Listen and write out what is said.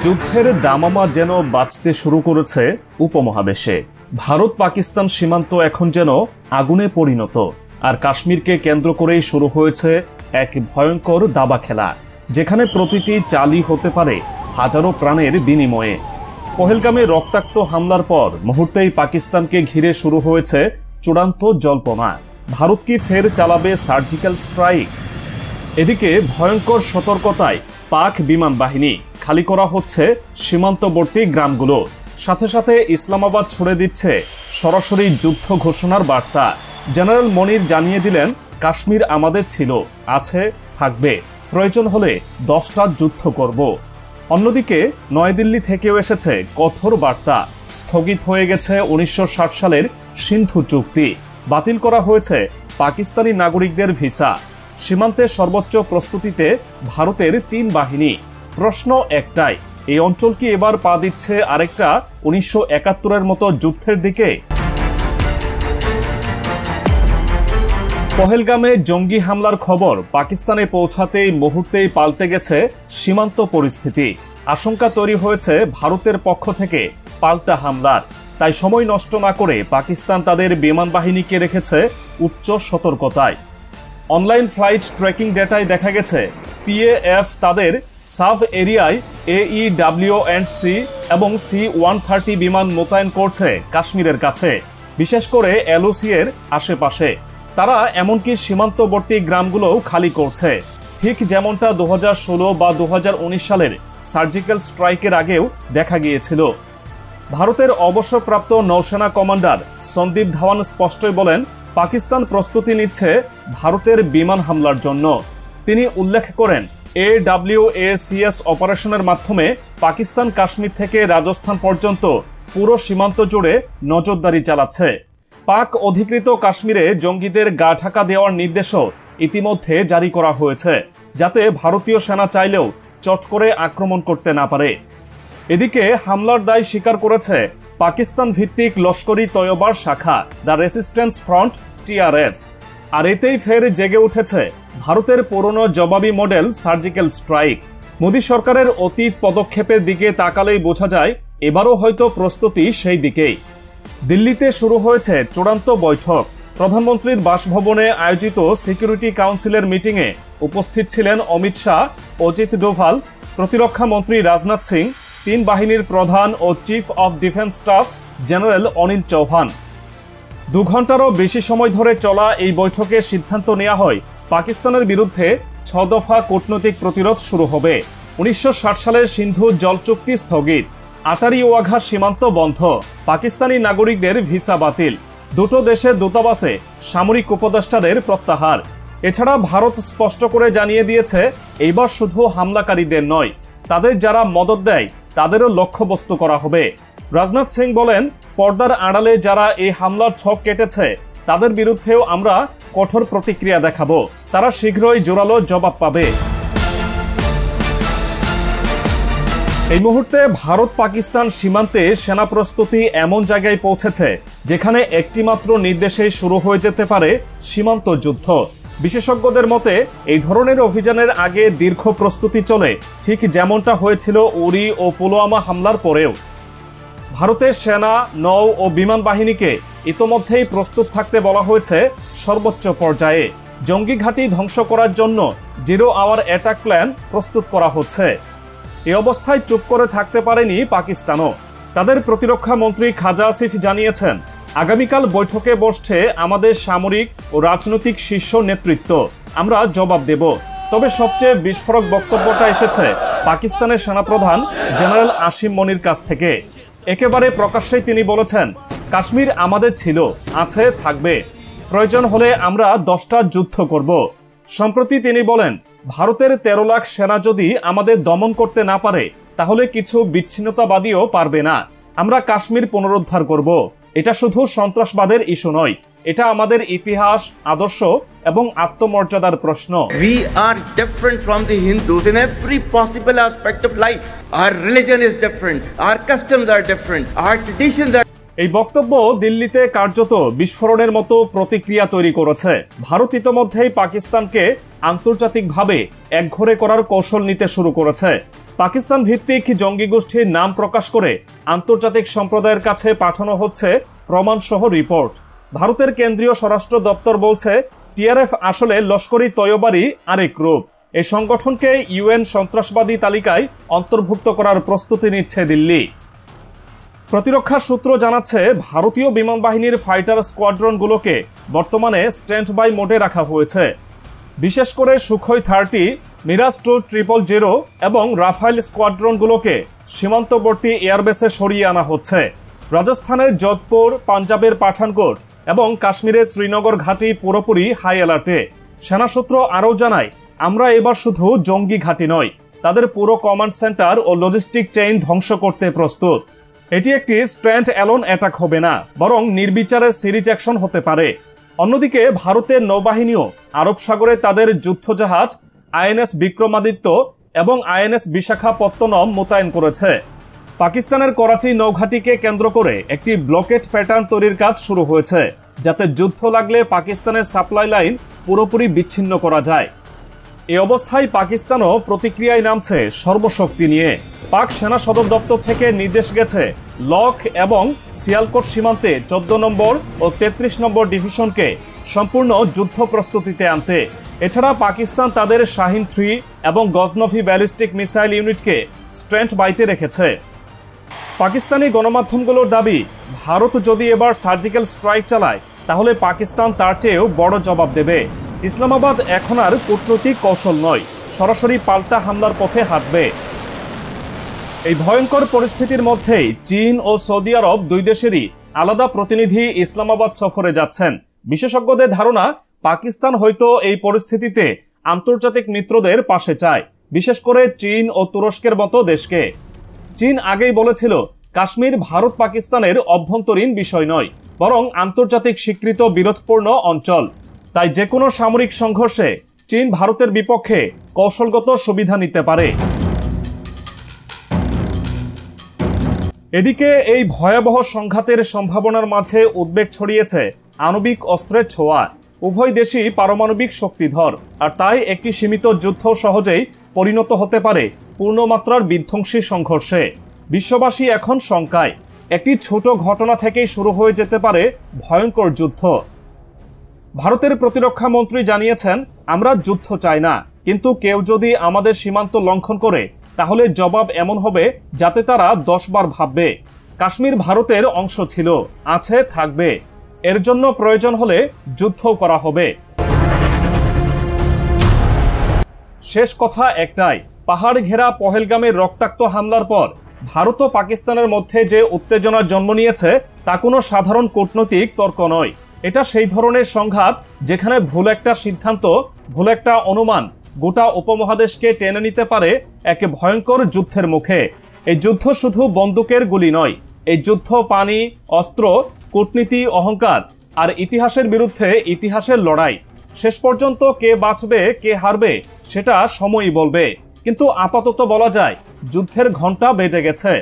যুদ্ধের দামামা যেন বাজতে শুরু করেছে উপমহাদেশে। ভারত পাকিস্তান সীমান্ত এখন যেন আগুনে পরিণত, আর কাশ্মীরকে কেন্দ্র করেই শুরু হয়েছে এক ভয়ঙ্কর দাবা খেলা, যেখানে প্রতিটি চালই হতে পারে হাজারো প্রাণের বিনিময়ে। পহেলগামে রক্তাক্ত হামলার পর মুহূর্তেই পাকিস্তানকে ঘিরে শুরু হয়েছে চূড়ান্ত জল্পনা। ভারত কি ফের চালাবে সার্জিক্যাল স্ট্রাইক? এদিকে ভয়ঙ্কর সতর্কতায় পাক বিমান বাহিনী খালি করা হচ্ছে সীমান্তবর্তী গ্রামগুলো। সাথে সাথে ইসলামাবাদ ছুড়ে দিচ্ছে সরাসরি যুদ্ধ ঘোষণার বার্তা। জেনারেল মনির জানিয়ে দিলেন, কাশ্মীর আমাদের ছিল, আছে, থাকবে, প্রয়োজন হলে 10টা যুদ্ধ করব। অন্যদিকে নয়াদিল্লি থেকেও এসেছে কঠোর বার্তা। স্থগিত হয়ে গেছে 1960 সালের সিন্ধু চুক্তি, বাতিল করা হয়েছে পাকিস্তানি নাগরিকদের ভিসা। সীমান্তে সর্বোচ্চ প্রস্তুতিতে ভারতের 3 বাহিনী। প্রশ্ন একটাই, এই অঞ্চল কি এবার পা দিচ্ছে আরেকটা 1971-এর মতো যুদ্ধের দিকে? পহেলগামে জঙ্গি হামলার খবর পাকিস্তানে পৌঁছাতেই মুহূর্তেই পাল্টে গেছে সীমান্ত পরিস্থিতি। আশঙ্কা তৈরি হয়েছে ভারতের পক্ষ থেকে পাল্টা হামলার। তাই সময় নষ্ট না করে পাকিস্তান তাদের বিমান বাহিনীকে রেখেছে উচ্চ সতর্কতায়। অনলাইন ফ্লাইট ট্র্যাকিং ডেটায় দেখা গেছে পিএএফ তাদের সাব এরিয়ায় AEW&C এবং C-130 বিমান মোতায়েন করছে কাশ্মীরের কাছে, বিশেষ করে LOC এর আশেপাশে। তারা এমনকি সীমান্তবর্তী গ্রামগুলোও খালি করছে, ঠিক যেমনটা 2016 বা 2019 সালের সার্জিক্যাল স্ট্রাইকের আগেও দেখা গিয়েছিল। ভারতের অবসরপ্রাপ্ত নৌসেনা কমান্ডার সন্দীপ ধাওয়ান স্পষ্টই বলেন, পাকিস্তান প্রস্তুতি নিচ্ছে ভারতের বিমান হামলার জন্য। তিনি উল্লেখ করেন, AWACS অপারেশনের মাধ্যমে পাকিস্তান কাশ্মীর থেকে রাজস্থান পর্যন্ত পুরো সীমান্ত জুড়ে নজরদারি চালাচ্ছে। পাক অধিকৃত কাশ্মীরে জঙ্গিদের গা ঢাকা দেওয়ার নির্দেশও ইতিমধ্যে জারি করা হয়েছে, যাতে ভারতীয় সেনা চাইলেও চট করে আক্রমণ করতে না পারে। এদিকে হামলার দায় স্বীকার করেছে পাকিস্তান ভিত্তিক লস্করি তৈয়বার শাখা দ্য রেসিস্ট্যান্স ফ্রন্ট TRF। আর এতেই ফের জেগে উঠেছে ভারতের পুরনো জবাবি মডেল সার্জিক্যাল স্ট্রাইক। মোদী সরকারের অতীত পদক্ষেপের দিকে তাকালেই বোঝা যায় এবারও হয়তো প্রস্তুতি সেই দিকেই। দিল্লিতে শুরু হয়েছে চূড়ান্ত বৈঠক। প্রধানমন্ত্রীর বাসভবনে আয়োজিত সিকিউরিটি কাউন্সিলের মিটিংয়ে উপস্থিত ছিলেন অমিত শাহ, অজিত ডোভাল, প্রতিরক্ষা মন্ত্রী রাজনাথ সিং, 3 বাহিনীর প্রধান ও chief of defence staff general Anil Chauhan. 2 ঘন্টারও বেশি সময় ধরে চলা এই বৈঠকে সিদ্ধান্ত নেওয়া হয় পাকিস্তানের বিরুদ্ধে 6 দফা কূটনৈতিক প্রতিরোধ শুরু হবে। 1960 সালের সিন্ধু জল চুক্তি স্থগিত, আটারি ওয়াঘা সীমান্ত বন্ধ, পাকিস্তানি নাগরিকদের ভিসা বাতিল, দুটো দেশের দূতাবাসে সামরিক উপদেষ্টাদের প্রত্যাহার। এছাড়া ভারত স্পষ্ট করে জানিয়ে দিয়েছে, এইবার শুধু হামলাকারীদের নয়, তাদের যারা মদদ দেয় তাদেরও লক্ষ্যবস্তু করা হবে। রাজনাথ সিং বলেন, পর্দার আড়ালে যারা এই হামলার ছক কেটেছে তাদের বিরুদ্ধেও আমরা কঠোর প্রতিক্রিয়া দেখাবো, তারা শীঘ্রই জোরালো জবাব পাবে। এই মুহূর্তে ভারত পাকিস্তান সীমান্তে সেনা প্রস্তুতি এমন জায়গায় পৌঁছেছে যেখানে একটি মাত্র নির্দেশেই শুরু হয়ে যেতে পারে সীমান্ত যুদ্ধ। বিশেষজ্ঞদের মতে এই ধরনের অভিযানের আগে দীর্ঘ প্রস্তুতি চলে, ঠিক যেমনটা হয়েছিল উরি ও পুলওয়ামা হামলার পরেও। ভারতের সেনা, নৌ ও বিমান বাহিনীকে ইতোমধ্যেই প্রস্তুত থাকতে বলা হয়েছে সর্বোচ্চ পর্যায়ে। জঙ্গি ঘাঁটি ধ্বংস করার জন্য 0 আওয়ার অ্যাটাক প্ল্যান প্রস্তুত করা হচ্ছে। এই অবস্থায় চুপ করে থাকতে পারেনি পাকিস্তানও। তাদের প্রতিরক্ষা মন্ত্রী খাজা আসিফ জানিয়েছেন, আগামীকাল বৈঠকে বসছে আমাদের সামরিক ও রাজনৈতিক শীর্ষ নেতৃত্ব, আমরা জবাব দেব। তবে সবচেয়ে বিস্ফোরক বক্তব্যটা এসেছে পাকিস্তানের সেনাপ্রধান জেনারেল আসিম মনির কাছ থেকে। একেবারে প্রকাশ্যেই তিনি বলেছেন, কাশ্মীর আমাদের ছিল, আছে, থাকবে, প্রয়োজন হলে আমরা 10টা যুদ্ধ করব। সম্প্রতি তিনি বলেন, ভারতের 13 লাখ সেনা যদি আমাদের দমন করতে না পারে তাহলে কিছু বিচ্ছিন্নতাবাদীও পারবে না। আমরা কাশ্মীর পুনরুদ্ধার করব। এটা শুধু সন্ত্রাসবাদের ইস্যু নয়, এটা আমাদের ইতিহাস, আদর্শ এবং আত্মমর্যাদার প্রশ্ন। We are different from the Hindus in every possible aspect of life. Our religion is different, our customs are different, our traditions are। এই বক্তব্য দিল্লিতে কার্যত বিস্ফোরণের মতো প্রতিক্রিয়া তৈরি করেছে। ভারত ইতোমধ্যেই পাকিস্তানকে আন্তর্জাতিকভাবে একঘরে করার কৌশল নিতে শুরু করেছে। পাকিস্তান ভিত্তিক জঙ্গি গোষ্ঠীর নাম প্রকাশ করে আন্তর্জাতিক সম্প্রদায়ের কাছে পাঠানো হচ্ছে প্রমাণসহ রিপোর্ট। ভারতের কেন্দ্রীয় স্বরাষ্ট্র দপ্তর বলছে টিআরএফ আসলে লস্করি তৈয়বারই আরেক রূপ। এই সংগঠনকে ইউএন সন্ত্রাসবাদী তালিকায় অন্তর্ভুক্ত করার প্রস্তুতি নিচ্ছে দিল্লি। প্রতিরক্ষা সূত্র জানাচ্ছে ভারতীয় বিমান বাহিনীর ফাইটার স্কোয়াড্রনগুলোকে বর্তমানে স্ট্যান্ড বাই মোডে রাখা হয়েছে। বিশেষ করে সুখোই 30, মিরাজ 200 এবং রাফাইল স্কোয়াড্রনগুলোকে সীমান্তবর্তী এয়ারবেসে সরিয়ে আনা হচ্ছে। রাজস্থানের যোধপুর, পাঞ্জাবের পাঠানকোট এবং কাশ্মীরের শ্রীনগর ঘাঁটি পুরোপুরি হাই অ্যালার্টে। সেনা সূত্র আরও জানায়, আমরা এবার শুধু জঙ্গি ঘাঁটি নয়, তাদের পুরো কমান্ড সেন্টার ও লজিস্টিক চেইন ধ্বংস করতে প্রস্তুত। এটি একটি স্ট্যান্ড অ্যালোন অ্যাটাক হবে না, বরং নির্বিচারে সিরিজ অ্যাকশন হতে পারে। অন্যদিকে ভারতের নৌবাহিনীও আরব সাগরে তাদের যুদ্ধজাহাজ আইএনএস বিক্রমাদিত্য এবং আইএনএস বিশাখাপত্তনম মোতায়েন করেছে। পাকিস্তানের করাচি নৌঘাঁটিকে কেন্দ্র করে একটি ব্লকেট প্যাটার্ন তৈরির কাজ শুরু হয়েছে, যাতে যুদ্ধ লাগলে পাকিস্তানের সাপ্লাই লাইন পুরোপুরি বিচ্ছিন্ন করা যায়। এই অবস্থায় পাকিস্তানও প্রতিক্রিয়ায় নামছে সর্বশক্তি নিয়ে। পাক সেনা সদর দপ্তর থেকে নির্দেশ গেছে লক এবং সিয়ালকোট সীমান্তে 14 নম্বর ও 33 নম্বর ডিভিশনকে সম্পূর্ণ যুদ্ধ প্রস্তুতিতে আনতে। এছাড়া পাকিস্তান তাদের শাহিন 3 এবং গজনভি ব্যালিস্টিক মিসাইল ইউনিটকে স্ট্যান্ড বাইতে রেখেছে। পাকিস্তানি গণমাধ্যমগুলোর দাবি, ভারত যদি এবার সার্জিক্যাল স্ট্রাইক চালায় তাহলে পাকিস্তান তার চেয়েও বড় জবাব দেবে। ইসলামাবাদ এখন আর কূটনৈতিক কৌশল নয়, সরাসরি পাল্টা হামলার পথে হাঁটবে। এই ভয়ঙ্কর পরিস্থিতির মধ্যেই চীন ও সৌদি আরব দুই দেশেরই আলাদা প্রতিনিধি ইসলামাবাদ সফরে যাচ্ছেন। বিশেষজ্ঞদের ধারণা, পাকিস্তান হয়তো এই পরিস্থিতিতে আন্তর্জাতিক মিত্রদের পাশে চায়, বিশেষ করে চীন ও তুরস্কের মতো দেশকে। চীন আগেই বলেছিল কাশ্মীর ভারত পাকিস্তানের অভ্যন্তরীণ বিষয় নয়, বরং আন্তর্জাতিক স্বীকৃত বিরোধপূর্ণ অঞ্চল। তাই যে কোনো সামরিক সংঘর্ষে চীন ভারতের বিপক্ষে কৌশলগত সুবিধা নিতে পারে। এদিকে এই ভয়াবহ সংঘাতের সম্ভাবনার মাঝে উদ্বেগ ছড়িয়েছে আণবিক অস্ত্রের ছোঁয়া। উভয় দেশই পারমাণবিক শক্তিধর, আর তাই একটি সীমিত যুদ্ধ সহজেই পরিণত হতে পারে পূর্ণমাত্রার বিধ্বংসী সংঘর্ষে। বিশ্ববাসী এখন শঙ্কায়, একটি ছোট ঘটনা থেকেই শুরু হয়ে যেতে পারে ভয়ঙ্কর যুদ্ধ। ভারতের প্রতিরক্ষা মন্ত্রী জানিয়েছেন, আমরা যুদ্ধ চাই না, কিন্তু কেউ যদি আমাদের সীমান্ত লঙ্ঘন করে তাহলে জবাব এমন হবে যাতে তারা 10 বার ভাববে। কাশ্মীর ভারতের অংশ ছিল, আছে, থাকবে। এর জন্য প্রয়োজন হলে যুদ্ধ করা হবে। শেষ কথা একটাই, পাহাড় ঘেরা পহেলগামের রক্তাক্ত হামলার পর ভারত ও পাকিস্তানের মধ্যে যে উত্তেজনার জন্ম নিয়েছে তা কোনো সাধারণ কূটনৈতিক তর্ক নয়। এটা সেই ধরনের সংঘাত যেখানে ভুল একটা সিদ্ধান্ত, ভুল একটা অনুমান গোটা উপমহাদেশকে টেনে নিতে পারে এক ভয়ঙ্কর যুদ্ধের মুখে। এই যুদ্ধ শুধু বন্দুকের গুলি নয়, এই যুদ্ধ পানি, অস্ত্র, কূটনীতি, অহংকার আর ইতিহাসের বিরুদ্ধে ইতিহাসের লড়াই। শেষ পর্যন্ত কে বাঁচবে কে হারবে সেটা সময়ই বলবে, কিন্তু আপাতত বলা যায় যুদ্ধের ঘণ্টা বেজে গেছে।